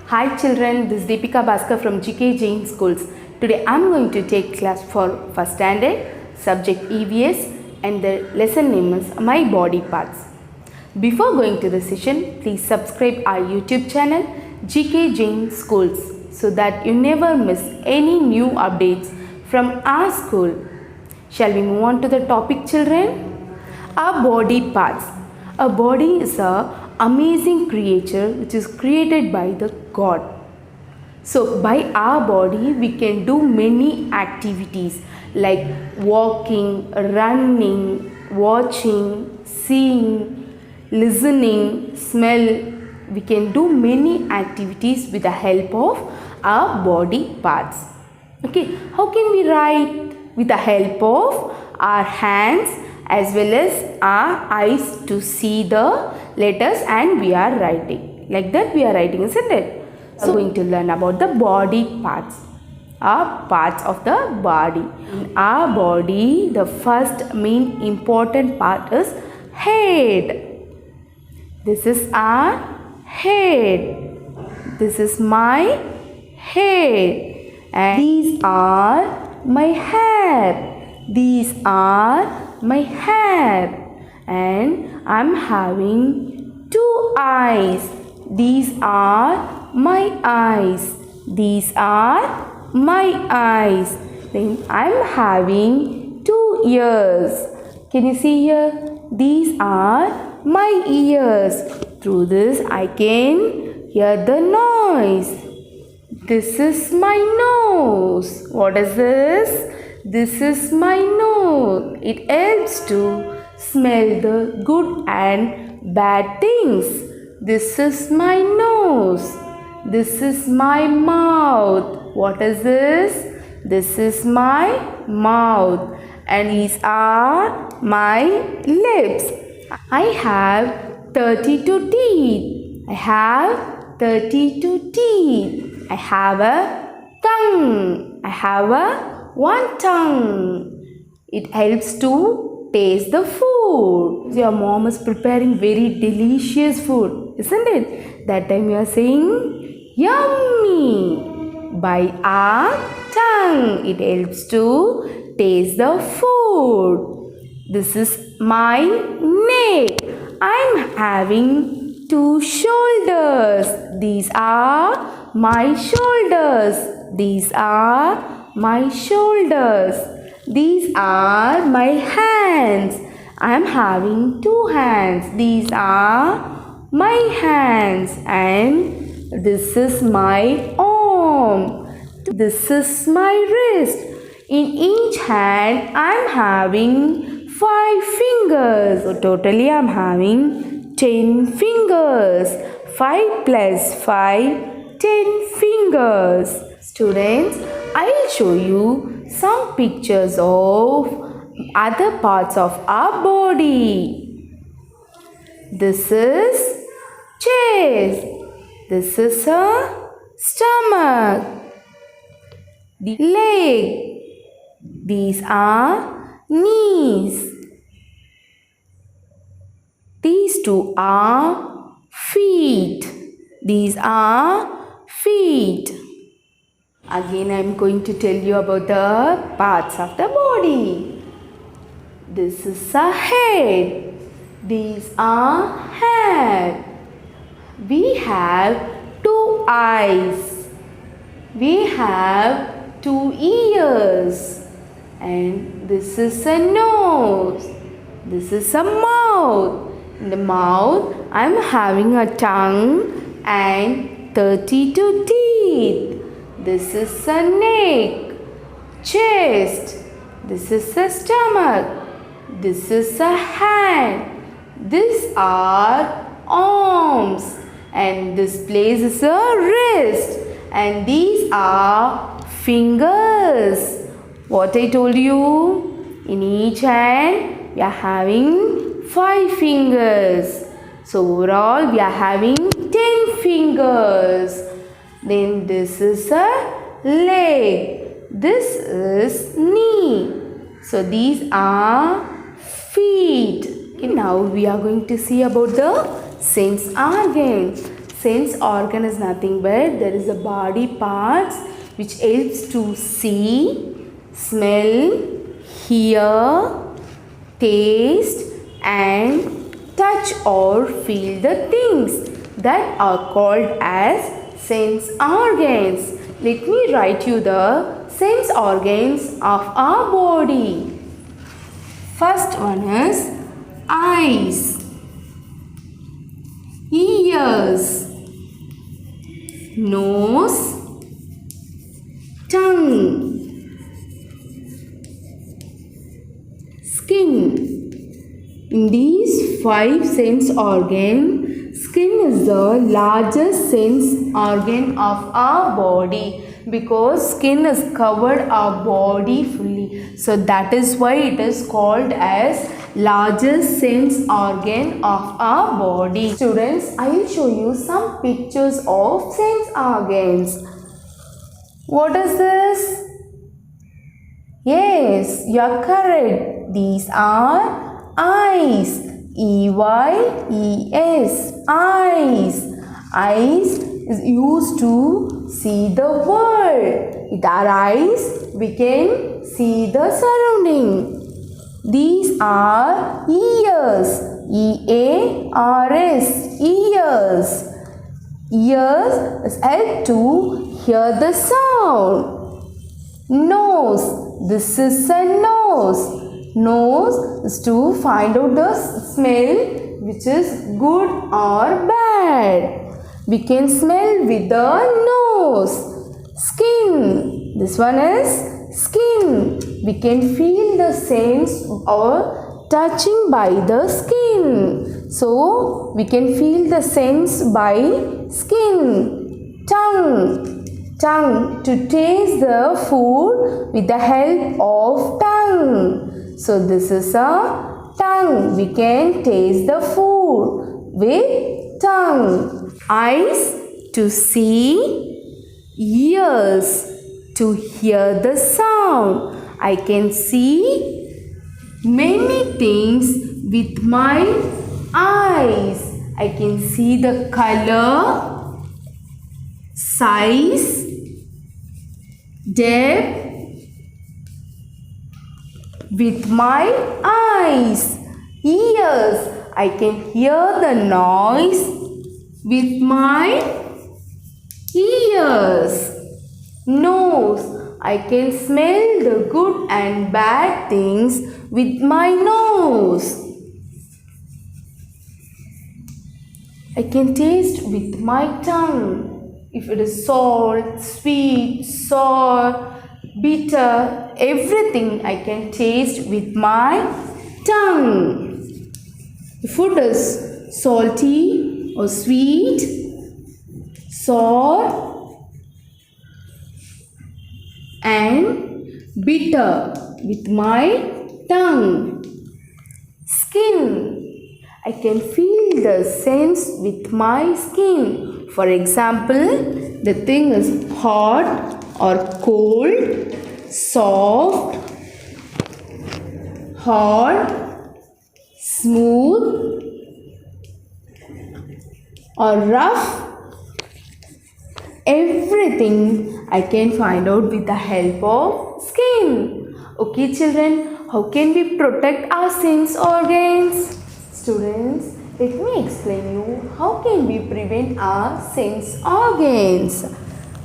Hi children, this is Deepika Bhaskar from GK Jain Schools. Today I am going to take class for first standard, subject EVS, and the lesson name is My Body Parts. Before going to the session, please subscribe our YouTube channel GK Jain Schools so that you never miss any new updates from our school. Shall we move on to the topic, children? Our body parts. A body is a amazing creature which is created by the God. So by our body we can do many activities like walking, running, watching, seeing, listening, smell. We can do many activities with the help of our body parts. Okay, how can we write? With the help of our hands as well as our eyes to see the letters, and we are writing. Like that we are writing, isn't it? So we are going to learn about the body parts. Our parts of the body. In our body, the first main important part is head. This is our head. This is my head. And these are my hair. These are my hair. And I'm having two eyes. These are my eyes. These are my eyes. Then I'm having two ears. Can you see here? These are my ears. Through this I can hear the noise. This is my nose. What is this? This is my nose. It helps to smell the good and bad things. This is my nose. This is my mouth. What is this? This is my mouth. And these are my lips. I have 32 teeth. I have 32 teeth. I have a tongue. I have one tongue. It helps to taste the food. Your mom is preparing very delicious food, isn't it? That time you are saying yummy. By our tongue, it helps to taste the food. This is my neck. I'm having two shoulders. These are my shoulders. These are my shoulders. These are my hands. I am having two hands. These are my hands. And this is my arm. This is my wrist. In each hand I am having 5 fingers. So totally I am having 10 fingers. 5 plus 5, 10 fingers. Students, I will show you some pictures of other parts of our body. This is chest. This is a stomach. The leg. These are knees. These two are feet. These are feet. Again I am going to tell you about the parts of the body. This is a head. These are hair. We have two eyes. We have two ears. And this is a nose. This is a mouth. In the mouth I am having a tongue and 32 teeth. This is a neck, chest. This is a stomach. This is a hand. These are arms. And this place is a wrist. And these are fingers. What I told you? In each hand we are having 5 fingers. So overall we are having 10 fingers. Then this is a leg. This is knee. So these are feet. Okay, now we are going to see about the sense organs. sense organ is nothing but there is a body parts which helps to see, smell, hear, taste and touch or feel the things that are called as sense organs. Let me write you the sense organs of our body. First one is eyes, ears, nose, tongue, skin. In these 5 sense organs, skin is the largest sense organ of our body because skin is covered our body fully. So that is why it is called as largest sense organ of our body. Students, I will show you some pictures of sense organs. What is this? Yes, you are correct. These are eyes. E-Y-E-S. Eyes. Eyes is used to see the world. With our eyes, we can see the surrounding. These are ears. E-A-R-S. Ears. Ears is help to hear the sound. Nose. This is a nose. Nose is to find out the smell which is good or bad. We can smell with the nose. Skin. This one is skin. We can feel the sense or touching by the skin. So, we can feel the sense by skin. Tongue. Tongue, to taste the food with the help of tongue. So this is a tongue. We can taste the food with tongue. Eyes to see, ears to hear the sound. I can see many things with my eyes. I can see the color, size, depth with my eyes. Ears, I can hear the noise with my ears. Nose, I can smell the good and bad things with my nose. I can taste with my tongue. If it is salt, sweet, sour, bitter, everything I can taste with my tongue. The food is salty or sweet, sour and bitter with my tongue. Skin, I can feel the sense with my skin. For example, the thing is hot or cold, soft, hard, smooth or rough. Everything I can find out with the help of skin. Okay children, how can we protect our sense organs? Students, let me explain you how can we prevent our sense organs.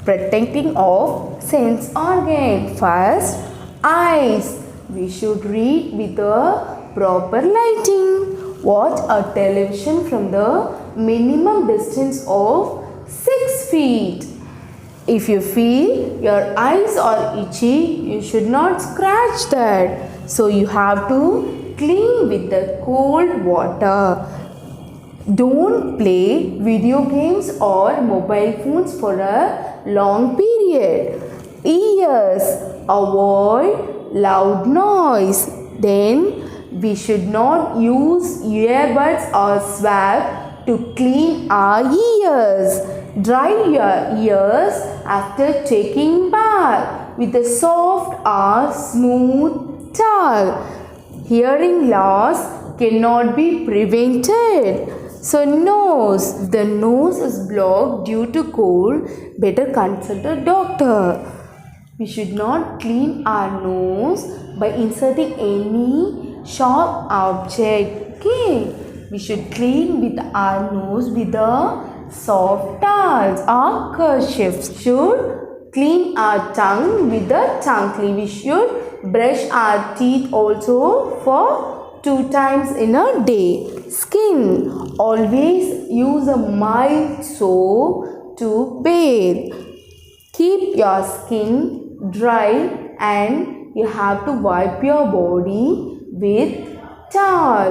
Protecting of sense organ. First, eyes. We should read with the proper lighting. Watch a television from the minimum distance of 6 feet. If you feel your eyes are itchy, you should not scratch that. So you have to clean with the cold water. Don't play video games or mobile phones for a long period. Ears, avoid loud noise. Then we should not use earbuds or swab to clean our ears. Dry your ears after taking bath with a soft or smooth towel. Hearing loss cannot be prevented. So nose. If the nose is blocked due to cold, better consult a doctor. We should not clean our nose by inserting any sharp object. Okay. We should clean with our nose with a soft towels or kerchiefs. Should clean our tongue with the tongue clean. We should brush our teeth also for 2 times in a day. Skin. Always use a mild soap to bathe. Keep your skin dry and you have to wipe your body with towel.